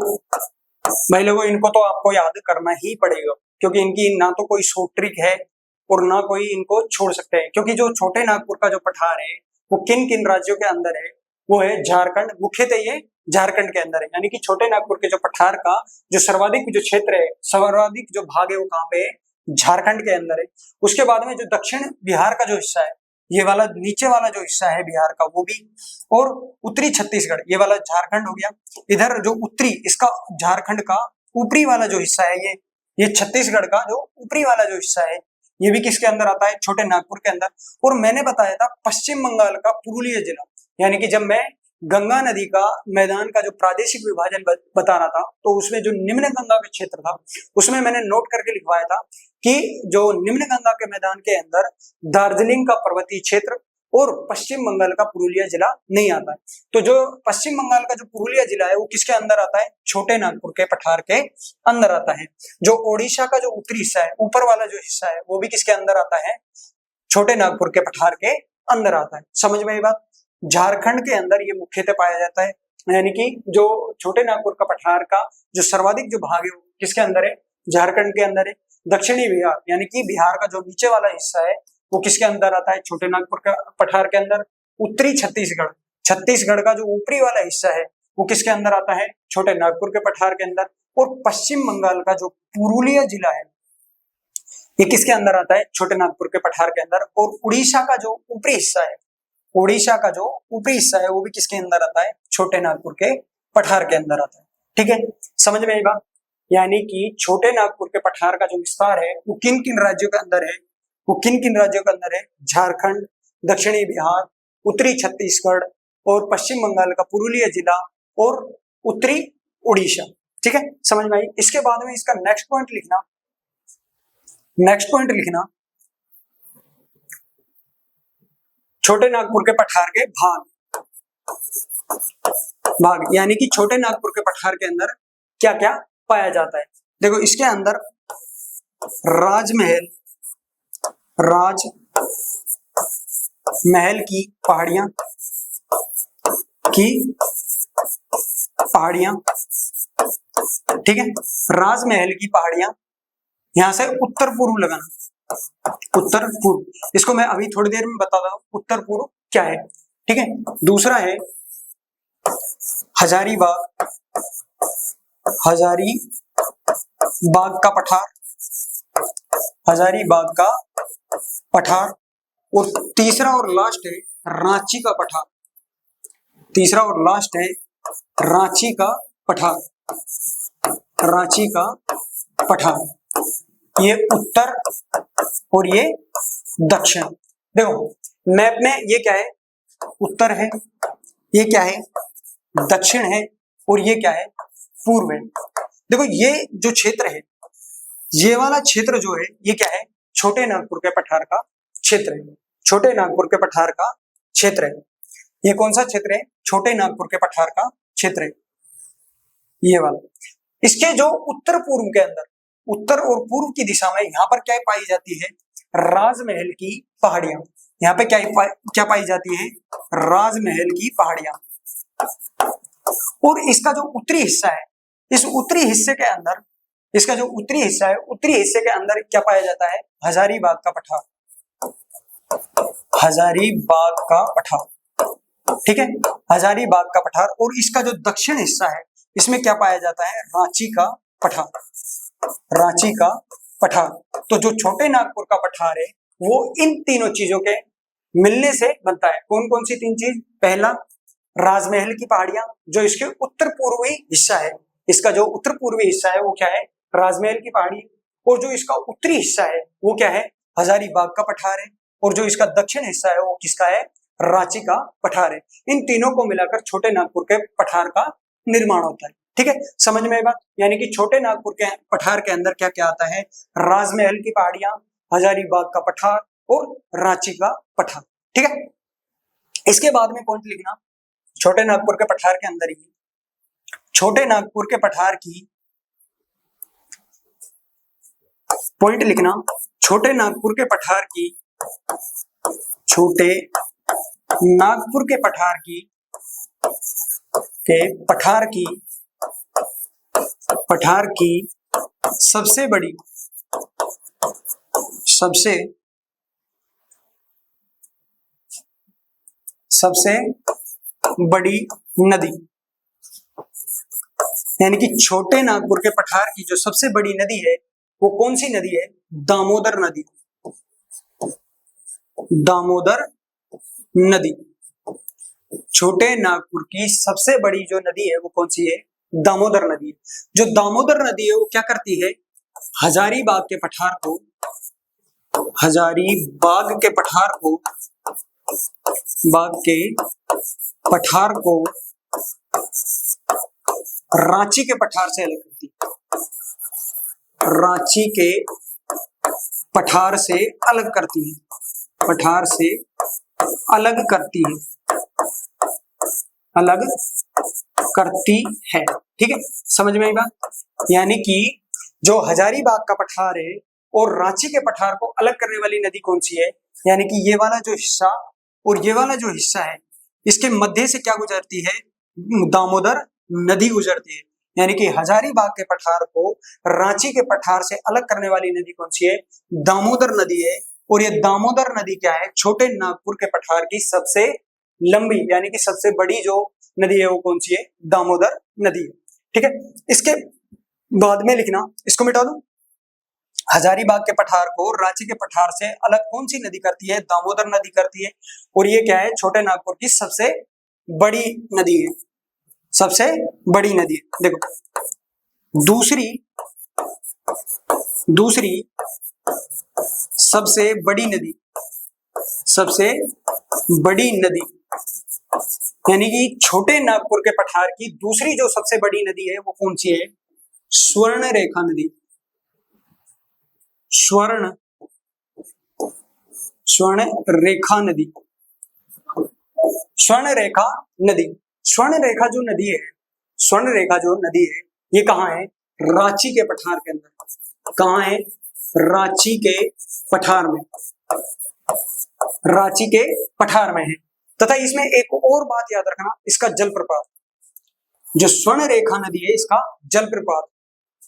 Speaker 1: भाई लोगों, इनको तो आपको याद करना ही पड़ेगा, क्योंकि इनकी ना तो कोई शॉर्ट ट्रिक है और ना कोई इनको छोड़ सकते हैं। क्योंकि जो छोटे नागपुर का जो पठार है वो किन किन राज्यों के अंदर है, वो है झारखंड, मुख्यतः ये झारखंड के अंदर है। यानी कि छोटे नागपुर के जो पठार का जो सर्वाधिक जो क्षेत्र है, सर्वाधिक जो भाग है वो कहाँ पे है, झारखंड के अंदर है। उसके बाद में जो दक्षिण बिहार का जो हिस्सा है, ये वाला नीचे वाला जो हिस्सा है बिहार का वो भी, और उत्तरी छत्तीसगढ़, ये वाला झारखंड हो गया। इधर जो उत्तरी, इसका झारखंड का ऊपरी वाला जो हिस्सा है, ये छत्तीसगढ़ का जो ऊपरी वाला जो हिस्सा है, ये भी किसके अंदर आता है, छोटे नागपुर के अंदर। और मैंने बताया था पश्चिम बंगाल का पुरुलिया जिला, यानी कि जब मैं गंगा नदी का मैदान का जो प्रादेशिक विभाजन बता रहा था, तो उसमें जो निम्न गंगा का क्षेत्र था उसमें मैंने नोट करके लिखवाया था कि जो निम्न गंगा के मैदान के अंदर दार्जिलिंग का पर्वतीय क्षेत्र और पश्चिम बंगाल का पुरुलिया जिला नहीं आता है। तो जो पश्चिम बंगाल का जो पुरुलिया जिला है वो किसके अंदर आता है, छोटे नागपुर के पठार के अंदर आता है। जो ओडिशा का जो उत्तरी हिस्सा है, ऊपर वाला जो हिस्सा है, वो भी किसके अंदर आता है, छोटे नागपुर के पठार के अंदर आता है। समझ में ये बात। झारखंड के अंदर ये मुख्यतः पाया जाता है, यानी कि जो छोटे नागपुर का पठार का जो सर्वाधिक जो भाग है वो किसके अंदर है, झारखंड के अंदर है। दक्षिणी बिहार, यानी कि बिहार का जो नीचे वाला हिस्सा है वो किसके अंदर आता है, छोटे नागपुर का पठार के अंदर। उत्तरी छत्तीसगढ़, छत्तीसगढ़ का जो ऊपरी वाला हिस्सा है वो किसके अंदर आता है, छोटे नागपुर के पठार के अंदर। और पश्चिम बंगाल का जो पुरुलिया जिला है ये किसके अंदर आता है, छोटे नागपुर के पठार के अंदर। और उड़ीसा का जो ऊपरी हिस्सा है, ओडिशा का जो ऊपरी हिस्सा है वो भी किसके अंदर आता है, छोटे नागपुर के पठार के अंदर आता है। ठीक है, समझ में आई बात। यानी कि छोटे नागपुर के पठार का जो विस्तार है वो किन किन राज्यों के अंदर है, वो किन किन राज्यों के अंदर है, झारखंड, दक्षिणी बिहार, उत्तरी छत्तीसगढ़ और पश्चिम बंगाल का पुरुलिया जिला और उत्तरी उड़ीसा। ठीक है, समझ में आई। इसके बाद में इसका नेक्स्ट पॉइंट लिखना, नेक्स्ट पॉइंट लिखना छोटे नागपुर के पठार के भाग, भाग यानी कि छोटे नागपुर के पठार के अंदर क्या क्या पाया जाता है। देखो इसके अंदर राजमहल, राजमहल की पहाड़ियां, ठीक है, राजमहल की पहाड़ियां, यहां से उत्तर पूर्व लगाना, उत्तर पूर्व, इसको मैं अभी थोड़ी देर में बताता हूं उत्तर पूर्व क्या है, ठीक है। दूसरा है हजारीबाग, हजारीबाग का पठार, हजारीबाग का पठार, और तीसरा और लास्ट है रांची का पठार, तीसरा और लास्ट है रांची का पठार, रांची का पठार। ये उत्तर और ये दक्षिण। देखो मैप में ये क्या है, उत्तर है, ये क्या है, दक्षिण है, और ये क्या है, पूर्व है। देखो ये जो क्षेत्र है, ये वाला क्षेत्र जो है ये क्या है, छोटे नागपुर के पठार का क्षेत्र है, छोटे नागपुर के पठार का क्षेत्र है। ये कौन सा क्षेत्र है, छोटे नागपुर के पठार का क्षेत्र है, ये वाला। इसके जो उत्तर पूर्व के अंदर, उत्तर और पूर्व की दिशा में यहाँ पर क्या पाई जाती है, राजमहल की पहाड़ियां। यहाँ पे क्या पाई जाती है, राजमहल की पहाड़ियां। और इसका जो उत्तरी हिस्सा है, इस उत्तरी हिस्से के अंदर, इसका जो उत्तरी हिस्सा है, उत्तरी हिस्से के अंदर क्या पाया जाता है, हजारीबाग का पठार, हजारीबाग का पठार, ठीक है, हजारीबाग का पठार। और इसका जो दक्षिण हिस्सा है, इसमें क्या पाया जाता है, रांची का पठार, रांची का पठार। तो जो छोटे नागपुर का पठार है वो इन तीनों चीजों के मिलने से बनता है। कौन कौन सी तीन चीज, पहला राजमहल की पहाड़ियां, जो इसके उत्तर पूर्वी हिस्सा है, इसका जो उत्तर पूर्वी हिस्सा है वो क्या है, राजमहल की पहाड़ी। और जो इसका उत्तरी हिस्सा है वो क्या है, हजारीबाग का पठार है। और जो इसका दक्षिण हिस्सा है वो किसका है, रांची का पठार है। इन तीनों को मिलाकर छोटे नागपुर के पठार का निर्माण होता है, ठीक है, समझ में आएगा। यानी कि छोटे नागपुर के पठार के अंदर क्या क्या आता है, राजमहल की पहाड़ियां, हजारीबाग का पठार और रांची का पठार, ठीक है। इसके बाद में पॉइंट लिखना, छोटे नागपुर के पठार के अंदर ही छोटे नागपुर के पठार की पॉइंट लिखना, छोटे नागपुर के पठार की, छोटे नागपुर के पठार की सबसे बड़ी नदी, यानी कि छोटे नागपुर के पठार की जो सबसे बड़ी नदी है वो कौन सी नदी है, दामोदर नदी, दामोदर नदी। छोटे नागपुर की सबसे बड़ी जो नदी है वो कौन सी है, दामोदर नदी। जो दामोदर नदी है वो क्या करती है, हजारीबाग के पठार को, हजारीबाग के पठार को, बाग के पठार को रांची के पठार से अलग करती है, रांची के पठार से अलग करती है, पठार से अलग करती है, अलग करती है, ठीक है, समझ में आई बात। यानी कि जो हजारीबाग का पठार है और रांची के पठार को अलग करने वाली नदी कौन सी है, यानी कि ये वाला जो हिस्सा और ये वाला जो हिस्सा है, इसके मध्य से क्या गुजरती है, दामोदर नदी गुजरती है। यानी कि हजारीबाग के पठार को रांची के पठार से अलग करने वाली नदी कौन सी है, दामोदर नदी है। और ये दामोदर नदी क्या है, छोटे नागपुर के पठार की सबसे लंबी यानी कि सबसे बड़ी जो नदी है वो कौन सी है, दामोदर नदी है, ठीक है। इसके बाद में लिखना, इसको मिटा दो, हजारीबाग के पठार को रांची के पठार से अलग कौन सी नदी करती है, दामोदर नदी करती है। और ये क्या है, छोटे नागपुर की सबसे बड़ी नदी है, सबसे बड़ी नदी है। देखो दूसरी सबसे बड़ी नदी, सबसे बड़ी नदी यानी कि छोटे नागपुर के पठार की दूसरी जो सबसे बड़ी नदी है वो कौन सी है, स्वर्ण रेखा नदी, स्वर्ण रेखा नदी, स्वर्ण रेखा नदी। स्वर्ण रेखा जो नदी है, स्वर्ण रेखा जो नदी है ये कहाँ है, रांची के पठार के अंदर। कहाँ है? रांची के पठार में, रांची के पठार में है। तथा इसमें एक और बात याद रखना, इसका जलप्रपात, जो स्वर्ण रेखा नदी है, इसका जलप्रपात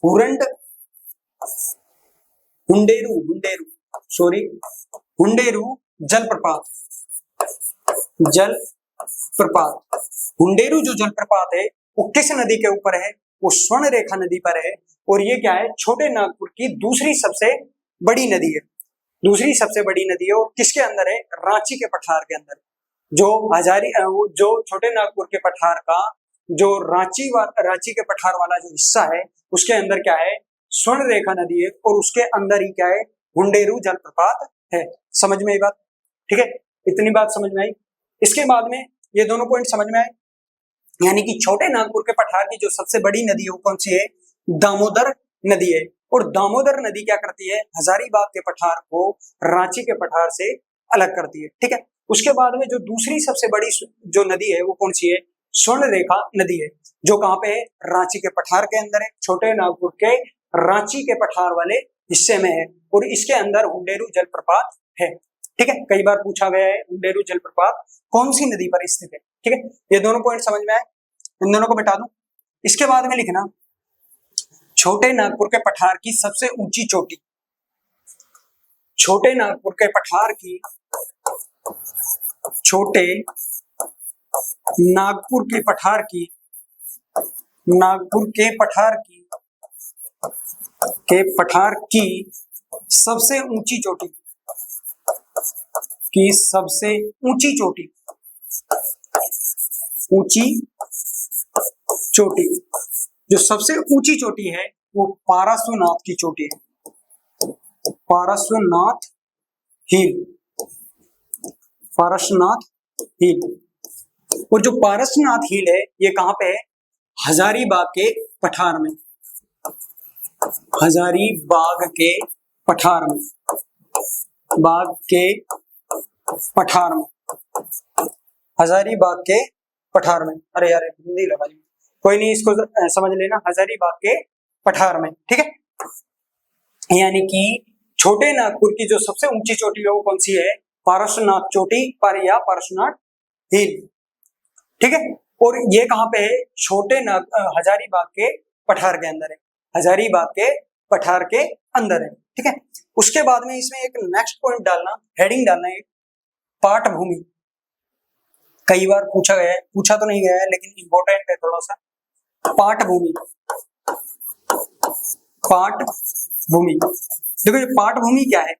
Speaker 1: हुरंड हुंडेरू हुंडेरू सॉरी हुंडेरू जलप्रपात, जलप्रपात हुंडेरू जो जलप्रपात है वो किस नदी के ऊपर है? वो स्वर्ण रेखा नदी पर है। और ये क्या है? छोटे नागपुर की दूसरी सबसे बड़ी नदी है, दूसरी सबसे बड़ी नदी है। और किसके अंदर है? रांची के पठार के अंदर। जो छोटे नागपुर के पठार का जो रांची के पठार वाला जो हिस्सा है, उसके अंदर क्या है? स्वर्ण रेखा नदी है, और उसके अंदर ही क्या है? हुंडेरू जलप्रपात है। समझ में आई बात? ठीक है, इतनी बात समझ में आई। इसके बाद में ये दोनों पॉइंट समझ में आए, यानी कि छोटे नागपुर के पठार की जो सबसे बड़ी नदी है वो कौन सी है? दामोदर नदी है। और दामोदर नदी क्या करती है? हजारीबाग के पठार को रांची के पठार से अलग करती है। ठीक है, उसके बाद में जो दूसरी सबसे बड़ी जो नदी है वो कौन सी है? स्वर्ण रेखा नदी है, जो कहाँ पे है? रांची के पठार के अंदर है, छोटे नागपुर के रांची के पठार वाले हिस्से में है। और इसके अंदर हुंडेरू जलप्रपात है। ठीक है, कई बार पूछा गया है हुंडेरू जलप्रपात कौन सी नदी पर स्थित है। ठीक है, ये दोनों पॉइंट समझ में आए, इन दोनों को मिटा दूं। इसके बाद में लिखना छोटे नागपुर के पठार की सबसे ऊंची चोटी, छोटे नागपुर के पठार की, छोटे नागपुर के पठार की, नागपुर के पठार की सबसे ऊंची चोटी, की सबसे ऊंची चोटी, ऊंची चोटी, जो सबसे ऊंची चोटी है वो पारास्वनाथ की चोटी है, पारस्वनाथ हिल, पारसनाथ हिल। और जो पारसनाथ हिल है ये कहां पे है? हजारीबाग के पठार में, हजारीबाग के पठार में, बाग के पठार में, हजारीबाग के पठार में। अरे यार हिंदी लगा ली, कोई नहीं, इसको समझ लेना, हजारीबाग के पठार में। ठीक है, यानी कि छोटे नागपुर की जो सबसे ऊंची चोटी है वो कौन सी है? पारसनाथ चोटी पर या पारसनाथ हिल। ठीक है, और ये कहां पे है? हजारीबाग के पठार के अंदर है, हजारीबाग के पठार के अंदर है। ठीक है, उसके बाद में इसमें एक नेक्स्ट पॉइंट डालना, हेडिंग डालना है, पाट भूमि। कई बार पूछा गया है, पूछा तो नहीं गया है लेकिन इंपॉर्टेंट है थोड़ा सा। पाट भूमि, पाट भूमि। देखो ये पाट भूमि क्या है?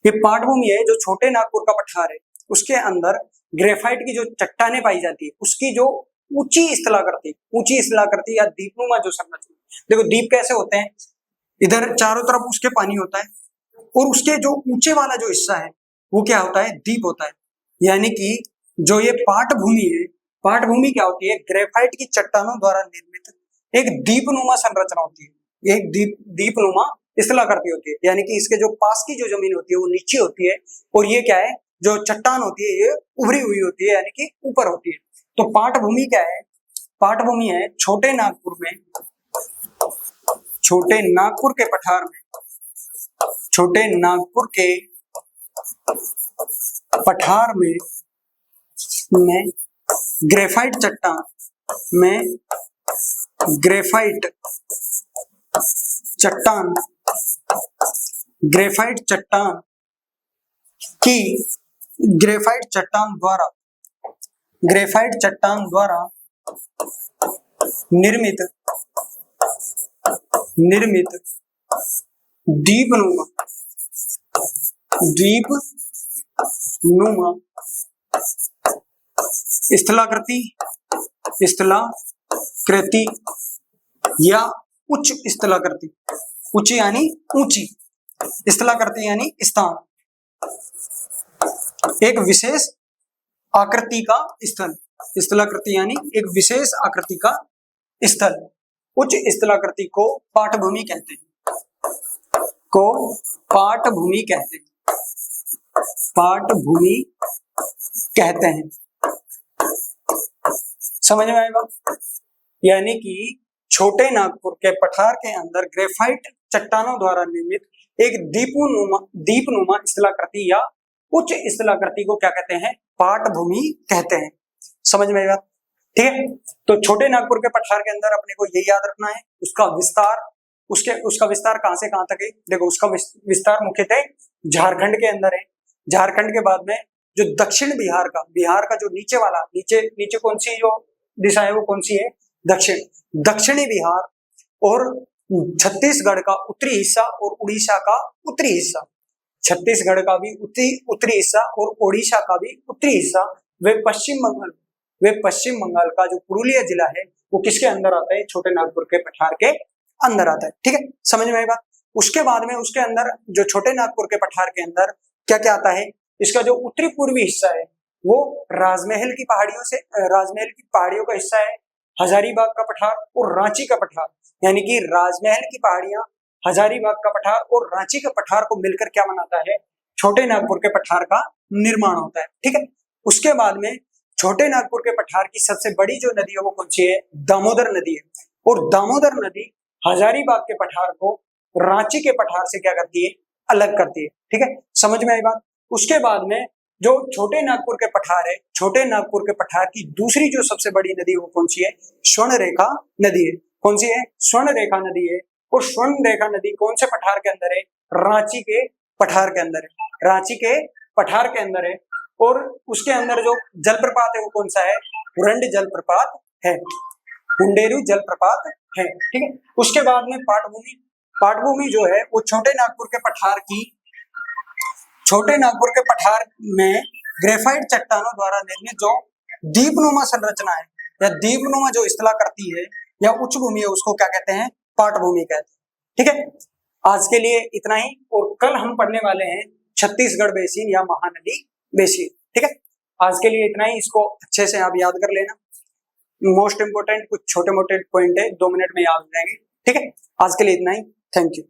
Speaker 1: ये पाट भूमि है जो छोटे नागपुर का पठार है, उसके अंदर ग्रेफाइट की जो चट्टानें पाई जाती है, उसकी जो ऊंची स्थलाकृति या दीपनुमा जो संरचना। देखो दीप कैसे होते हैं? इधर चारों तरफ उसके पानी होता है, और उसके जो ऊंचे वाला जो हिस्सा है वो क्या होता है? दीप होता है। यानी कि जो ये पाट भूमि है, पाट भूमि क्या होती है? ग्रेफाइट की चट्टानों द्वारा निर्मित एक दीपनुमा संरचना होती है, एक दीपनुमा स्थलाकृति होती है। यानी कि इसके जो पास की जो जमीन होती है वो नीचे होती है, और ये क्या है? जो चट्टान होती है ये उभरी हुई होती है, यानी कि ऊपर होती है। तो पाट भूमि क्या है? पाट भूमि है छोटे नागपुर में, छोटे नागपुर के पठार में, छोटे नागपुर के पठार में ग्रेफाइट चट्टान में, ग्रेफाइट चट्टान, ग्रेफाइट चट्टान की, ग्रेफाइट चट्टान द्वारा, ग्रेफाइट चट्टान द्वारा निर्मित दीपनुमा स्थलाकृति या उच्च स्थलाकृति, उच्च यानी ऊंची, स्थलाकृति यानी स्थान, एक विशेष आकृति का स्थल, स्थलाकृति यानी एक विशेष आकृति का स्थल। उच्च स्थलाकृति को पाट भूमि कहते हैं, को पाट भूमि कहते हैं, पाट भूमि कहते हैं। समझ में आएगा? यानी कि छोटे नागपुर के पठार के अंदर ग्रेफाइट चट्टानों द्वारा निर्मित एक दीपनुमा स्थलाकृति या उच्च स्थलाकृति को क्या कहते हैं? पाटभूमि कहते हैं। समझ में आई बात? ठीक है। तो छोटे नागपुर के पठार के अंदर अपने को ये याद रखना है, उसका विस्तार, उसका विस्तार कहां से कहां तक है? देखो उसका विस्तार मुख्यतः झारखंड के अंदर है। झारखंड के बाद में जो दक्षिण बिहार का जो नीचे वाला नीचे कौन सी जो दिशा है वो कौन सी है? दक्षिणी बिहार और छत्तीसगढ़ का उत्तरी हिस्सा और उड़ीसा का उत्तरी हिस्सा, छत्तीसगढ़ का भी उत्तरी हिस्सा और ओडिशा का भी उत्तरी हिस्सा, वे पश्चिम बंगाल का जो पुरुलिया जिला है वो किसके अंदर आता है? छोटे नागपुर के पठार के अंदर आता है। ठीक है, समझ में आई बात? उसके बाद में उसके अंदर जो छोटे नागपुर के पठार के अंदर क्या क्या आता है? इसका जो उत्तरी पूर्वी हिस्सा है वो राजमहल की पहाड़ियों का हिस्सा है, हजारीबाग का पठार और रांची का पठार, यानी कि राजमहल की पहाड़ियां, हजारीबाग का पठार और रांची के पठार को मिलकर क्या बनाता है? छोटे नागपुर के पठार का निर्माण होता है। ठीक है, उसके बाद में छोटे नागपुर के पठार की सबसे बड़ी जो नदी है वो कौन सी है? दामोदर नदी है। और दामोदर नदी हजारीबाग के पठार को रांची के पठार से क्या करती है? अलग करती है। ठीक है, समझ में आई बात? उसके बाद में जो छोटे नागपुर के पठार है, छोटे नागपुर के पठार की दूसरी जो सबसे बड़ी नदी है वो कौन सी है? स्वर्णरेखा नदी है। कौन सी है? स्वर्णरेखा नदी है। और स्वर्णरेखा नदी कौन से पठार के अंदर है? रांची के पठार के अंदर है। रांची के पठार के अंदर है। और उसके अंदर जो जलप्रपात है वो कौन सा है? हुरंड जलप्रपात है, हुंडेरू जलप्रपात है। ठीक है, उसके बाद में पाटभूमि जो है वो छोटे नागपुर के पठार में ग्रेफाइट चट्टानों द्वारा निर्मित जो दीपनुमा संरचना है या दीपनुमा जो स्थलाकृति है या उच्च भूमि है उसको क्या कहते हैं? पाटभूमि कहते हैं। ठीक है, आज के लिए इतना ही, और कल हम पढ़ने वाले हैं छत्तीसगढ़ बेसिन या महानदी बेसिन। ठीक है, आज के लिए इतना ही, इसको अच्छे से आप याद कर लेना। मोस्ट इंपोर्टेंट कुछ छोटे मोटे पॉइंट है, 2 मिनट में याद हो जाएंगे। ठीक है, आज के लिए इतना ही। Thank you.